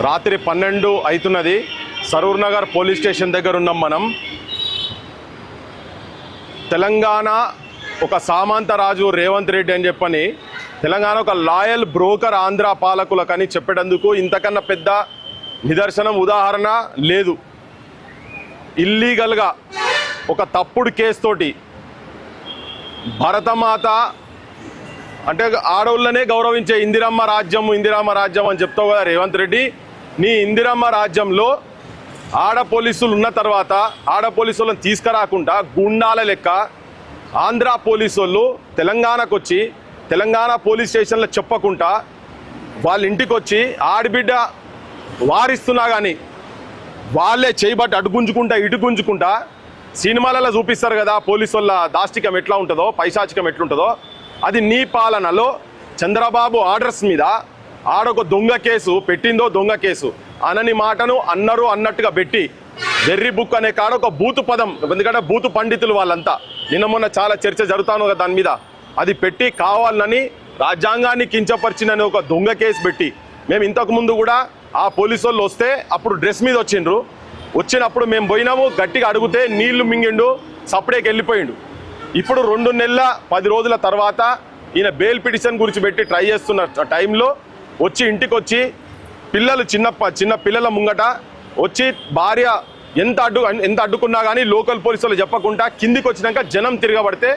రాత్రి 12 అవుతున్నది. Saroor Nagar police station దగ్గర ఉన్నాం మనం. తెలంగాణ ఒక సామంతరాజు రేవంత్ రెడ్డి అని చెప్పని తెలంగాణ ఒక లాయల్ బ్రోకర్ ఆంధ్ర పాలకులకని చెప్పేటందుకు ఇంతకన్నా పెద్ద నిదర్శనం ఉదాహరణ లేదు. ఇల్లీగల్గా ఒక తప్పుడు కేసు తోటి భరతమాత అంటే ఆడవులనే గౌరవించే ఇందిరమ్మ రాజ్యం అని చెప్తావు కదా రేవంత్ రెడ్డి. నీ ఇందిరమ్మ రాజ్యంలో ఆడ పోలీసులు ఉన్న తర్వాత ఆడ పోలీసులను తీసుకురాకుండా గుండాల లెక్క ఆంధ్ర పోలీసు వాళ్ళు తెలంగాణకు వచ్చి తెలంగాణ పోలీస్ స్టేషన్లో చెప్పకుండా వాళ్ళ ఇంటికి వచ్చి ఆడబిడ్డ వారిస్తున్నా కానీ వాళ్ళే చేయబట్టి అటు గుంజుకుంటా సినిమాలలో చూపిస్తారు కదా పోలీసు వాళ్ళ దాష్టికం ఎట్లా ఉంటుందో, పైశాచికం ఎట్లుంటుందో, అది నీ పాలనలో చంద్రబాబు ఆర్డర్స్ మీద ఆడొక దొంగ కేసు పెట్టిందో, దొంగ కేసు అనని మాటను అన్నారు అన్నట్టుగా పెట్టి వెర్రి బుక్ అనే కాడ ఒక బూతు పదం, ఎందుకంటే బూతు పండితులు వాళ్ళంతా నిన్న మొన్న చాలా చర్చ జరుగుతాను కదా దాని మీద, అది పెట్టి కావాలని రాజ్యాంగాన్ని కించపరిచినని ఒక దొంగ కేసు పెట్టి మేము ఇంతకుముందు కూడా ఆ పోలీసు వాళ్ళు వస్తే అప్పుడు డ్రెస్ మీద వచ్చినప్పుడు మేము పోయినాము, గట్టిగా అడిగితే నీళ్లు మింగిండు, సపరేట్కి వెళ్ళిపోయిండు. ఇప్పుడు 2 నెలల 10 రోజుల తర్వాత ఈయన బెయిల్ పిటిషన్ గురించి పెట్టి ట్రై చేస్తున్న టైంలో వచ్చి ఇంటికి వచ్చి పిల్లలు చిన్న పిల్లల ముంగట వచ్చి భార్య ఎంత అడ్డుకున్నా కానీ లోకల్ పోలీసులు చెప్పకుండా కిందికి వచ్చినాక జనం తిరగబడితే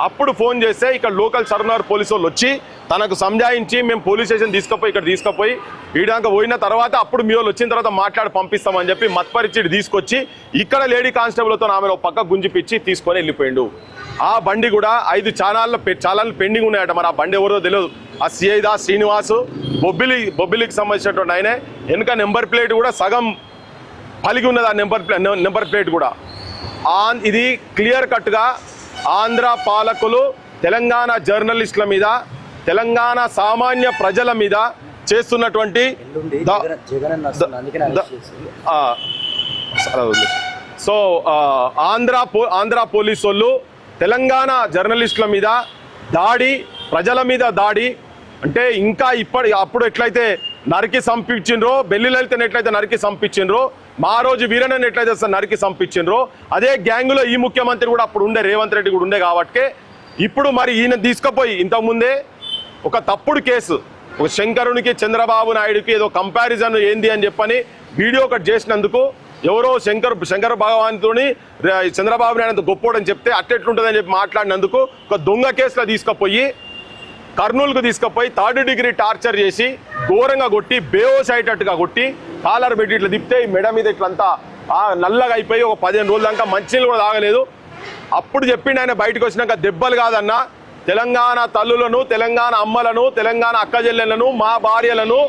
అప్పుడు ఫోన్ చేస్తే ఇక్కడ లోకల్ సరూర్ పోలీసు వాళ్ళు వచ్చి తనకు సంజాయించి మేము పోలీస్ స్టేషన్ ఇక్కడ తీసుకుపోయి ఈడాక పోయిన తర్వాత అప్పుడు మీ వాళ్ళు వచ్చిన తర్వాత మాట్లాడి పంపిస్తామని చెప్పి మత్పరిచి తీసుకొచ్చి ఇక్కడ లేడీ కానిస్టేబుల్తో ఆమెను పక్క గుంజిపిచ్చి తీసుకొని వెళ్ళిపోయిండు. ఆ బండి కూడా 5 ఛానళ్ళు పెండింగ్ ఉన్నాయట. మరి ఆ బండి ఎవరో తెలియదు. ఆ సిఐదా శ్రీనివాసు బొబ్బిలికి సంబంధించినటువంటి ఆయనే. వెనుక నెంబర్ ప్లేట్ కూడా సగం పలిగి ఉన్నది. ఆ నెంబర్ ప్లేట్ కూడా ఇది క్లియర్ కట్గా ఆంధ్ర పాలకులు తెలంగాణ జర్నలిస్టుల మీద, తెలంగాణ సామాన్య ప్రజల మీద చేస్తున్నటువంటి సో ఆంధ్ర పోలీసు వాళ్ళు తెలంగాణ జర్నలిస్టుల మీద దాడి, ప్రజల మీద దాడి అంటే ఇంకా అప్పుడు ఎట్లయితే నరికి సంపించిండ్రో, బెల్లిలైతే ఎట్లయితే నరికి సంపించిండ్రో, మా రోజు వీరనని ఎట్లయితే నరికి సంపించిండ్రో, అదే గ్యాంగులో ఈ ముఖ్యమంత్రి కూడా అప్పుడు ఉండే, రేవంత్ రెడ్డి కూడా ఉండే. కాబట్టి ఇప్పుడు మరి ఈయన తీసుకుపోయి ఇంతకుముందే ఒక తప్పుడు కేసు, ఒక శంకరునికి చంద్రబాబు నాయుడుకి ఏదో కంపారిజన్ ఏంది అని చెప్పని వీడియో కట్ చేసినందుకు ఎవరో శంకర్ భగవాన్తోని చంద్రబాబు నాయుడు అంత గొప్పోడని చెప్తే అట్టెట్లుంటుందని చెప్పి మాట్లాడినందుకు ఒక దొంగ కేసులో తీసుకుపోయి కర్నూలుకు తీసుకుపోయి 3rd డిగ్రీ టార్చర్ చేసి ఘోరంగా కొట్టి బేవోస్ అయ్యేటట్టుగా కొట్టి కాలర్ పెట్టి ఇట్లా తిప్పితే మెడ మీద ఇట్లంతా నల్లగా అయిపోయి ఒక 15 రోజుల దాకా మంచినీళ్ళు కూడా తాగలేదు. అప్పుడు చెప్పిండు ఆయన బయటకు వచ్చినాక, దెబ్బలు కాదన్నా తెలంగాణ తల్లులను, తెలంగాణ అమ్మలను, తెలంగాణ అక్కజెల్లెలను, మా భార్యలను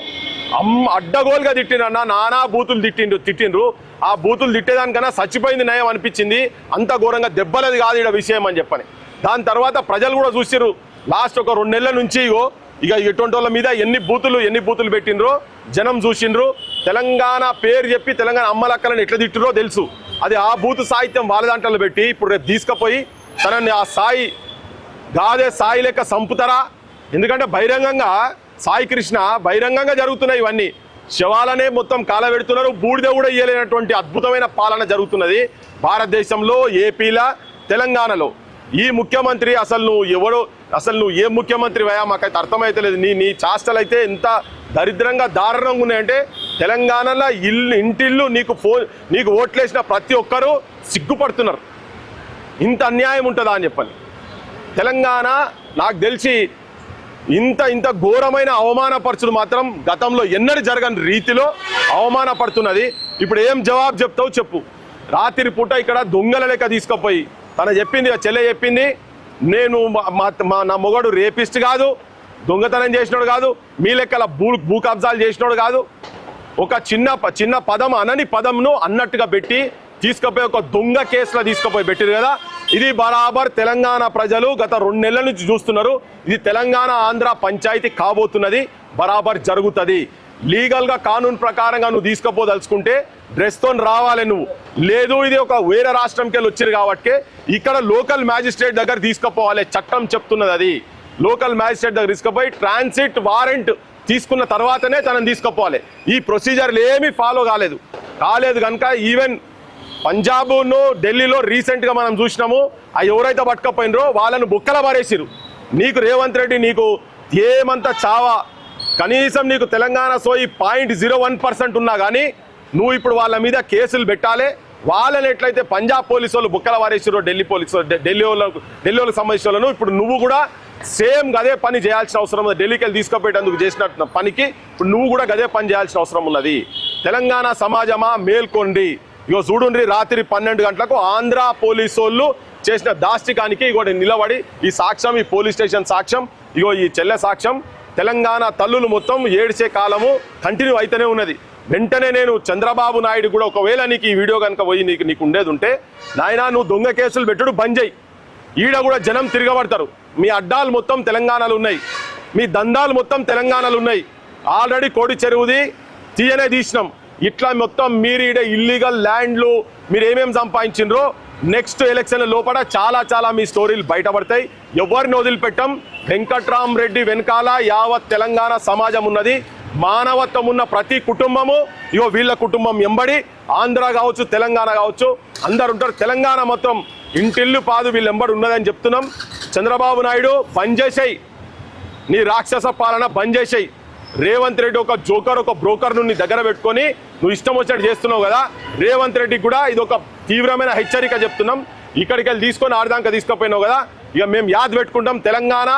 అడ్డగోలుగా తిట్టినన్నా, నానా బూతులు తిట్టిండ్రు. ఆ బూతులు తిట్టేదానికన్నా చచ్చిపోయింది నయం అనిపించింది. అంత ఘోరంగా దెబ్బలది కాదు ఇక్కడ విషయం అని చెప్పని. దాని తర్వాత ప్రజలు కూడా చూసిర్రు. లాస్ట్ ఒక 2 నెలల నుంచి ఇక ఎటువంటి వాళ్ళ మీద ఎన్ని బూతులు పెట్టిండ్రో జనం చూసిండ్రు. తెలంగాణ పేరు చెప్పి తెలంగాణ అమ్మలక్కలను ఎట్లా తిట్టిరో తెలుసు. అది ఆ బూతు సాహిత్యం వాళ్ళ దాంట్లో పెట్టి ఇప్పుడు రేపు తీసుకుపోయి తనని ఆ సాయి లెక్క సంపుతారా? ఎందుకంటే బహిరంగంగా సాయి కృష్ణ బహిరంగంగా జరుగుతున్నాయి ఇవన్నీ. శవాలనే మొత్తం కాలబెడుతున్నారు. బూడిద కూడా ఇయ్యలేనటువంటి అద్భుతమైన పాలన జరుగుతున్నది భారతదేశంలో, ఏపీలో, తెలంగాణలో. ఈ ముఖ్యమంత్రి అసలు నువ్వు ఏ ముఖ్యమంత్రి వయా మాకైతే అర్థమైతలేదు. నీ చాష్టలు అయితే ఎంత దరిద్రంగా దారుణంగా ఉన్నాయంటే తెలంగాణలో ఇంటిల్లు నీకు ఓట్లేసిన ప్రతి ఒక్కరూ సిగ్గుపడుతున్నారు. ఇంత అన్యాయం ఉంటుందా అని చెప్పని. తెలంగాణ నాకు తెలిసి ఇంత ఘోరమైన అవమానపరచుడు మాత్రం గతంలో ఎన్నడూ జరగని రీతిలో అవమానపడుతున్నది. ఇప్పుడు ఏం జవాబు చెప్తావు చెప్పు. రాత్రి పూట ఇక్కడ దొంగల లెక్క తీసుకుపోయి చెల్లె చెప్పింది, నేను నా మొగడు రేపిస్ట్ కాదు, దొంగతనం చేసినోడు కాదు, మీ లెక్కల భూ కబ్జాలు చేసినోడు కాదు. ఒక చిన్న పదం అనని పదంను అన్నట్టుగా పెట్టి తీసుకుపోయి ఒక దొంగ కేసులో తీసుకుపోయి పెట్టారు కదా. ఇది బరాబర్ తెలంగాణ ప్రజలు గత 2 నెలల నుంచి చూస్తున్నారు. ఇది తెలంగాణ ఆంధ్ర పంచాయతీ కాబోతున్నది, బరాబర్ జరుగుతుంది. లీగల్గా కానూన్ ప్రకారంగా నువ్వు తీసుకుపోదలుచుకుంటే డ్రెస్తో రావాలి నువ్వు. లేదు ఇది ఒక వేరే రాష్ట్రంకి వెళ్ళి వచ్చారు కాబట్టి ఇక్కడ లోకల్ మ్యాజిస్ట్రేట్ దగ్గర తీసుకుపోవాలి. చట్టం చెప్తున్నది అది. లోకల్ మ్యాజిస్ట్రేట్ దగ్గర తీసుకుపోయి ట్రాన్సిట్ వారెంట్ తీసుకున్న తర్వాతనే తనని తీసుకుపోవాలి. ఈ ప్రొసీజర్లు ఏమీ ఫాలో కాలేదు కనుక ఈవెన్ పంజాబ్ను ఢిల్లీలో రీసెంట్గా మనం చూసినాము. ఆ ఎవరైతే పట్టుకపోయినరో వాళ్ళను బుక్కల పారేసిరు. నీకు రేవంత్ రెడ్డి నీకు ఏమంతా చావా, కనీసం నీకు తెలంగాణ సోయి 0.01% ఉన్నా కానీ నువ్వు ఇప్పుడు వాళ్ళ మీద కేసులు పెట్టాలి. వాళ్ళని ఎట్లయితే పంజాబ్ పోలీసు వాళ్ళు బుక్కల వారేసిరో ఢిల్లీ పోలీసు ఢిల్లీ వాళ్ళకి సంబంధించిన వాళ్ళను ఇప్పుడు నువ్వు కూడా సేమ్ గదే పని చేయాల్సిన అవసరం ఉంది. ఢిల్లీకి వెళ్ళి తీసుకుపోయేందుకు చేసిన పనికి ఇప్పుడు నువ్వు కూడా గదే పని చేయాల్సిన అవసరం ఉన్నది. తెలంగాణ సమాజమా మేల్కొండి. ఇగో చూడుండ్రి, రాత్రి 12 గంటలకు ఆంధ్ర పోలీసు వాళ్ళు చేసిన దాష్టికానికి ఇగో నిలబడి ఈ సాక్ష్యం, ఈ పోలీస్ స్టేషన్ సాక్ష్యం, ఇగో ఈ చెల్లె సాక్ష్యం. తెలంగాణ తల్లులు మొత్తం ఏడ్చే కాలము కంటిన్యూ అయితేనే ఉన్నది. వెంటనే నేను చంద్రబాబు నాయుడు కూడా ఒకవేళ నీకు ఈ వీడియో కనుక పోయి నీకు ఉండేది ఉంటే, నాయనా నువ్వు దొంగ కేసులు పెట్టుడు బంద్ చేయి. ఈడ కూడా జనం తిరగబడతారు. మీ అడ్డాలు మొత్తం తెలంగాణలో ఉన్నాయి, మీ దందాలు మొత్తం తెలంగాణలో ఉన్నాయి. ఆల్రెడీ కోడి చెరువుది తీయనే తీసినాం. ఇట్లా మొత్తం మీరు ఈడ ఇల్లీగల్ ల్యాండ్లు మీరు ఏమేమి సంపాదించిండ్రో నెక్స్ట్ ఎలక్షన్ లోపల చాలా మీ స్టోరీలు బయటపడతాయి. ఎవరిని వదిలిపెట్టం. వెంకట్రామరెడ్డి వెనకాల యావత్ తెలంగాణ సమాజం ఉన్నది. మానవత్వం ఉన్న ప్రతి కుటుంబము ఇగో వీళ్ళ కుటుంబం ఎంబడి ఆంధ్ర కావచ్చు తెలంగాణ కావచ్చు అందరు ఉంటారు. తెలంగాణ మొత్తం ఇంటిల్లు పాదు వీళ్ళు ఎంబడి ఉన్నదని చెప్తున్నాం. చంద్రబాబు నాయుడు బంద్ చేసేయి, నీ రాక్షస పాలన బంద్ చేసేయి. రేవంత్ రెడ్డి ఒక జోకర్, ఒక బ్రోకర్ ని దగ్గర పెట్టుకొని నువ్వు ఇష్టం వచ్చినట్టు చేస్తున్నావు కదా. రేవంత్ రెడ్డికి కూడా ఇది ఒక తీవ్రమైన హెచ్చరిక చెప్తున్నాం. ఇక్కడికి వెళ్ళి తీసుకొని ఆడదాకా తీసుకుపోయినావు కదా, ఇక మేము యాద్ పెట్టుకుంటాం. తెలంగాణ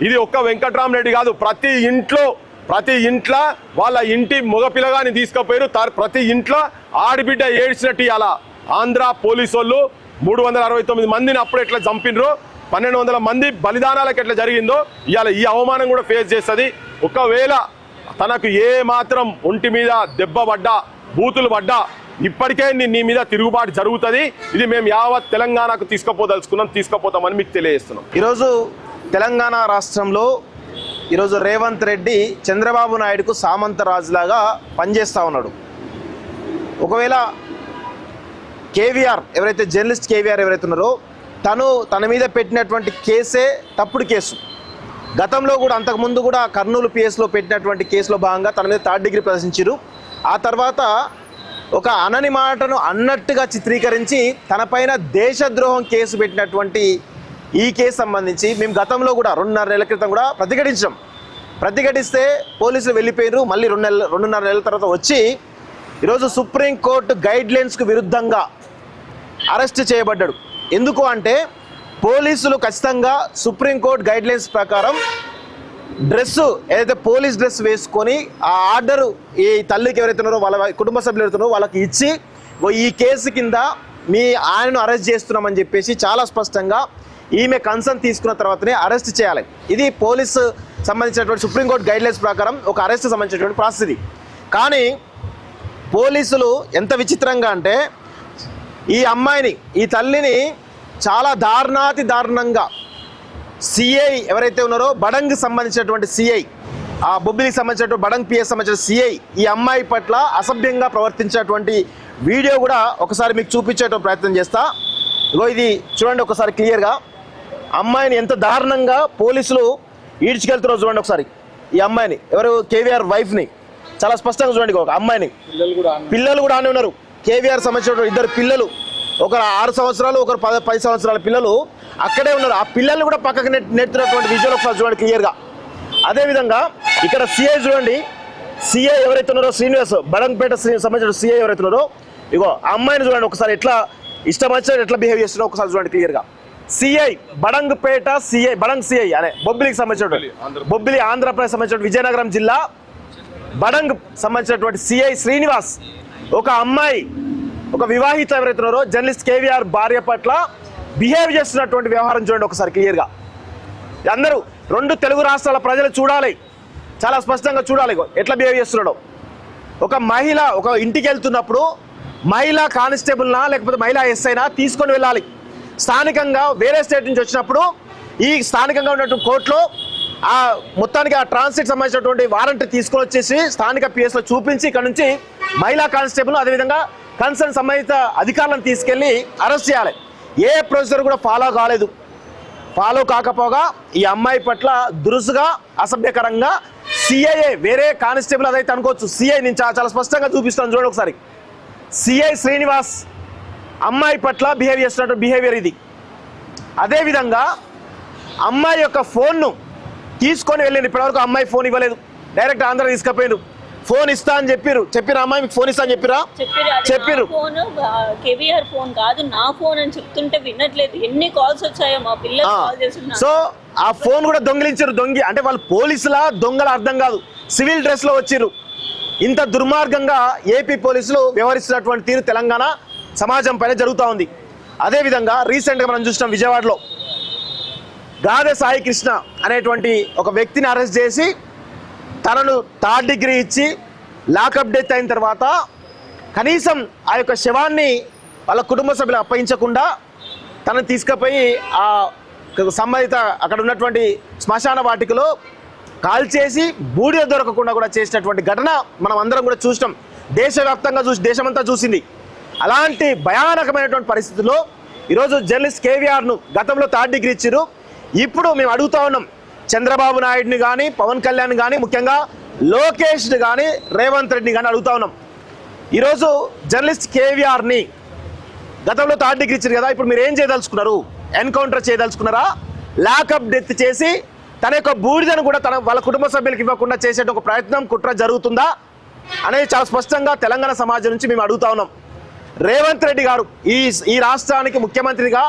ఇది ఒక్క వెంకట్రామరెడ్డి కాదు, ప్రతి ఇంట్లో వాళ్ళ ఇంటి మగపిల్లగాని తీసుకుపోయారు. ప్రతి ఇంట్లో ఆడబిడ్డ ఏడ్చినట్టు అలా ఆంధ్ర పోలీసు వాళ్ళు 369 మందిని అప్పుడు ఎట్లా చంపినరో 1200 మంది బలిదానాలకు ఎట్లా జరిగిందో ఇవాళ ఈ అవమానం కూడా ఫేస్ చేస్తుంది. ఒకవేళ తనకు ఏ మాత్రం ఒంటి మీద దెబ్బ పడ్డా, బూతులు పడ్డా ఇప్పటికే నీ మీద తిరుగుబాటు జరుగుతుంది. ఇది మేము యావత్ తెలంగాణకు తీసుకుపోతామని మీకు తెలియజేస్తున్నాం. ఈరోజు తెలంగాణ రాష్ట్రంలో ఈరోజు రేవంత్ రెడ్డి చంద్రబాబు నాయుడుకు సామంతరాజులాగా పనిచేస్తూ ఉన్నాడు. ఒకవేళ కేవీఆర్ ఎవరైతే జర్నలిస్ట్ కేవీఆర్ ఎవరైతే ఉన్నారో తన మీద పెట్టినటువంటి కేసే తప్పుడు కేసు. గతంలో కూడా అంతకుముందు కూడా కర్నూలు పిఎస్లో పెట్టినటువంటి కేసులో భాగంగా తన మీద 3rd డిగ్రీ ప్రదర్శించారు. ఆ తర్వాత ఒక అనని మాటను అన్నట్టుగా చిత్రీకరించి తనపైన దేశద్రోహం కేసు పెట్టినటువంటి ఈ కేసు సంబంధించి మేము గతంలో కూడా 2.5 నెలల క్రితం కూడా ప్రతిఘటిస్తే పోలీసులు వెళ్ళిపోయారు. మళ్ళీ 2.5 నెలల తర్వాత వచ్చి ఈరోజు సుప్రీంకోర్టు గైడ్లైన్స్కు విరుద్ధంగా అరెస్ట్ చేయబడ్డాడు. ఎందుకు అంటే పోలీసులు ఖచ్చితంగా సుప్రీంకోర్టు గైడ్లైన్స్ ప్రకారం డ్రెస్సు ఏదైతే పోలీస్ డ్రెస్ వేసుకొని ఆ ఆర్డరు ఈ తల్లికి ఎవరైతే ఉన్నారో వాళ్ళ కుటుంబ సభ్యులు ఎవరైతున్నారో వాళ్ళకి ఇచ్చి ఈ కేసు కింద మీ ఆయనను అరెస్ట్ చేస్తున్నామని చెప్పేసి చాలా స్పష్టంగా ఈమె కన్సర్న్ తీసుకున్న తర్వాతనే అరెస్ట్ చేయాలి. ఇది పోలీసు సంబంధించినటువంటి సుప్రీంకోర్టు గైడ్లైన్స్ ప్రకారం ఒక అరెస్ట్ సంబంధించినటువంటి ప్రాసెస్ ఇది. కానీ పోలీసులు ఎంత విచిత్రంగా అంటే ఈ అమ్మాయిని, ఈ తల్లిని చాలా దారుణంగా సిఐ ఎవరైతే ఉన్నారో బడంగ్ సంబంధించినటువంటి సిఐ, ఆ బొబ్బిలికి సంబంధించినటువంటి బడంగ్ పిఎస్ సంబంధించిన సిఐ ఈ అమ్మాయి పట్ల అసభ్యంగా ప్రవర్తించినటువంటి వీడియో కూడా ఒకసారి మీకు చూపించేటువంటి ప్రయత్నం చేస్తా. ఇగో ఇది చూడండి ఒకసారి క్లియర్గా. అమ్మాయిని ఎంత దారుణంగా పోలీసులు ఈడ్చుకెళ్తున్నారో చూడండి ఒకసారి. ఈ అమ్మాయిని ఎవరు కేవీఆర్ వైఫ్ని చాలా స్పష్టంగా చూడండి. ఒక అమ్మాయిని పిల్లలు కూడా ఆనే ఉన్నారు. కేవీఆర్ సంబంధించిన 2 పిల్లలు, ఒకరు 6 సంవత్సరాలు, ఒకరు 10 సంవత్సరాల పిల్లలు అక్కడే ఉన్నారు. ఆ పిల్లలు కూడా పక్కకు నెట్టుతున్నటువంటి విజువల్ ఒకసారి చూడండి క్లియర్గా. అదేవిధంగా ఇక్కడ సిఐ చూడండి, సిఐ ఎవరైతే ఉన్నారో శ్రీనివాస్ బడంగపేట సంబంధించిన సిఐ ఎవరైతే ఉన్నారో ఇగో ఆ అమ్మాయిని చూడండి ఒకసారి ఎట్లా ఇష్టం వచ్చినట్టు ఎట్లా బిహేవ్ చేస్తున్నారో ఒకసారి చూడండి క్లియర్గా. సిఐ బడంగపేట సిఐ బడంగ్ సిఐ అనే బొబ్బిలికి సంబంధించినటువంటి బొబ్బిలి ఆంధ్రప్రదేశ్ సంబంధించిన విజయనగరం జిల్లా బడంగ్ సంబంధించినటువంటి సిఐ శ్రీనివాస్ ఒక అమ్మాయి, ఒక వివాహిత ఎవరైతే ఉన్నారో జర్నలిస్ట్ కేవీఆర్ భార్య పట్ల బిహేవ్ చేస్తున్నటువంటి వ్యవహారం చూడండి ఒకసారి క్లియర్గా. అందరూ 2 తెలుగు రాష్ట్రాల ప్రజలు చూడాలి, చాలా స్పష్టంగా చూడాలి ఎట్లా బిహేవ్ చేస్తున్నాడో. ఒక మహిళ ఒక ఇంటికి వెళ్తున్నప్పుడు మహిళా కానిస్టేబుల్నా లేకపోతే మహిళా ఎస్ఐనా తీసుకొని వెళ్ళాలి. స్థానికంగా వేరే స్టేట్ నుంచి వచ్చినప్పుడు ఈ స్థానికంగా ఉన్నటువంటి కోర్టులో ఆ మొత్తానికి ఆ ట్రాన్సిట్ సంబంధించినటువంటి వారెంట్ తీసుకొని వచ్చేసి స్థానిక పిఎస్లో చూపించి ఇక్కడ నుంచి మహిళా కానిస్టేబుల్ అదేవిధంగా కన్సర్న్ సంబంధిత అధికారులను తీసుకెళ్లి అరెస్ట్ చేయాలి. ఏ ప్రొసీజర్ కూడా ఫాలో కాకపోగా ఈ అమ్మాయి పట్ల దురుసుగా అసభ్యకరంగా సిఐఏ వేరే కానిస్టేబుల్ అదైతే అనుకోవచ్చు, సిఐ నేను చాలా స్పష్టంగా చూపిస్తాను చూడండి ఒకసారి. సిఐ శ్రీనివాస్ అమ్మాయి పట్ల బిహేవ్ చేస్తున్నట్టు బిహేవియర్ ఇది. అదేవిధంగా అమ్మాయి యొక్క ఫోన్ను తీసుకొని వెళ్ళింది. ఇప్పటివరకు అమ్మాయి ఫోన్ ఇవ్వలేదు, డైరెక్ట్ ఆంధ్ర తీసుకుపోయారు. ఫోన్ ఇస్తా అని చెప్పిర్రు అమ్మాయి మీకు ఫోన్ ఇస్తా అని చెప్పిర్రు. ఫోన్ కేవీఆర్ ఫోన్ కాదు నా ఫోన్ అని చెప్తుంటే వినట్లేదు. ఎన్ని కాల్స్ వచ్చాయో మా పిల్లలు కాల్ చేస్తున్నారు. సో ఆ ఫోన్ కూడా దొంగిలించారు. అంటే వాళ్ళు పోలీసులా దొంగల అర్థం కాదు, సివిల్ డ్రెస్ లో వచ్చిర్రు. ఇంత దుర్మార్గంగా ఏపీ పోలీసులు వ్యవహరిస్తున్నటువంటి తీరు తెలంగాణ సమాజం పైన జరుగుతూ ఉంది. అదేవిధంగా రీసెంట్గా మనం చూసినాం విజయవాడలో గాదె సాయి కృష్ణ అనేటువంటి ఒక వ్యక్తిని అరెస్ట్ చేసి తనను 3rd డిగ్రీ ఇచ్చి లాకప్ డెత్ అయిన తర్వాత కనీసం ఆ యొక్క శవాన్ని వాళ్ళ కుటుంబ సభ్యులు అప్పగించకుండా తనను తీసుకుపోయి ఆ సంబంధిత అక్కడ ఉన్నటువంటి శ్మశాన వాటికలో కాల్చేసి బూడిద దొరకకుండా కూడా చేసినటువంటి ఘటన మనం అందరం కూడా చూసినాం. దేశవ్యాప్తంగా దేశమంతా చూసింది. అలాంటి భయానకమైనటువంటి పరిస్థితుల్లో ఈరోజు జర్నలిస్ట్ కేవీఆర్ను గతంలో 3rd డిగ్రీ ఇచ్చారు. ఇప్పుడు మేము అడుగుతా ఉన్నాం, చంద్రబాబు నాయుడిని కానీ పవన్ కళ్యాణ్ కానీ ముఖ్యంగా లోకేష్ని కానీ రేవంత్ రెడ్డిని కానీ అడుగుతా ఉన్నాం. ఈరోజు జర్నలిస్ట్ కేవీఆర్ని గతంలో 3rd డిగ్రీ ఇచ్చారు కదా, ఇప్పుడు మీరు ఏం చేయదలుచుకున్నారు? ఎన్కౌంటర్ చేయదలుచుకున్నారా? లాకప్ డెత్ చేసి తన యొక్క బూడిదను కూడా వాళ్ళ కుటుంబ సభ్యులకు ఇవ్వకుండా చేసే ఒక ప్రయత్నం కుట్ర జరుగుతుందా అనేది చాలా స్పష్టంగా తెలంగాణ సమాజం నుంచి మేము అడుగుతా ఉన్నాం. రేవంత్ రెడ్డి గారు ఈ రాష్ట్రానికి ముఖ్యమంత్రిగా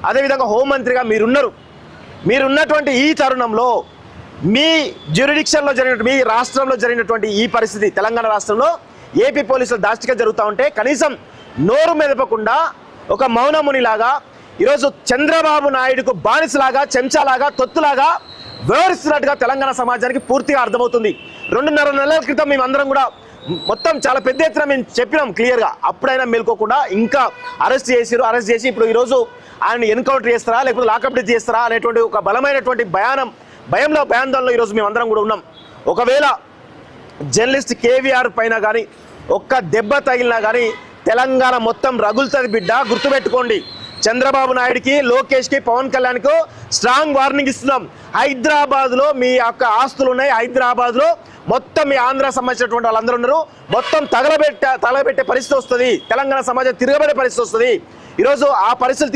అదేవిధంగా హోంమంత్రిగా మీరున్నటువంటి ఈ తరుణంలో మీ జ్యూరిడిక్షన్లో జరిగినటువంటి మీ రాష్ట్రంలో జరిగినటువంటి ఈ పరిస్థితి తెలంగాణ రాష్ట్రంలో ఏపీ పోలీసులు దాష్టిగా జరుగుతూ ఉంటే కనీసం నోరు మెదపకుండా ఒక మౌనమునిలాగా ఈరోజు చంద్రబాబు నాయుడుకు బానిసలాగా చెంచాలాగా తొత్తులాగా వ్యవహరిస్తున్నట్టుగా తెలంగాణ సమాజానికి పూర్తిగా అర్థమవుతుంది. 2.5 నెలల క్రితం మేమందరం కూడా మొత్తం చాలా పెద్ద ఎత్తున మేము చెప్పినాం క్లియర్గా. అప్పుడైనా మేల్కోకుండా ఇంకా అరెస్ట్ చేసి ఇప్పుడు ఈరోజు ఆయన ఎన్కౌంటర్ చేస్తారా లేకపోతే లాకప్ డెత్ చేస్తారా అనేటువంటి ఒక బలమైనటువంటి భయాందోళనలో ఈరోజు మేమందరం కూడా ఉన్నాం. ఒకవేళ జర్నలిస్ట్ కేవీఆర్ పైన కానీ ఒక్క దెబ్బ తగిలినా కానీ తెలంగాణ మొత్తం రగులుతుంది బిడ్డ, గుర్తుపెట్టుకోండి. చంద్రబాబు నాయుడికి లోకేష్కి పవన్ కళ్యాణ్కు స్ట్రాంగ్ వార్నింగ్ ఇస్తున్నాం. హైదరాబాద్లో మీ యొక్క ఆస్తులు ఉన్నాయి, హైదరాబాద్లో మొత్తం మీ ఆంధ్ర సంబంధించినటువంటి వాళ్ళందరూ ఉన్నారు, మొత్తం తగలబెట్టే పరిస్థితి వస్తుంది. తెలంగాణ సమాజం తిరగబడే పరిస్థితి వస్తుంది. ఈరోజు ఆ పరిస్థితి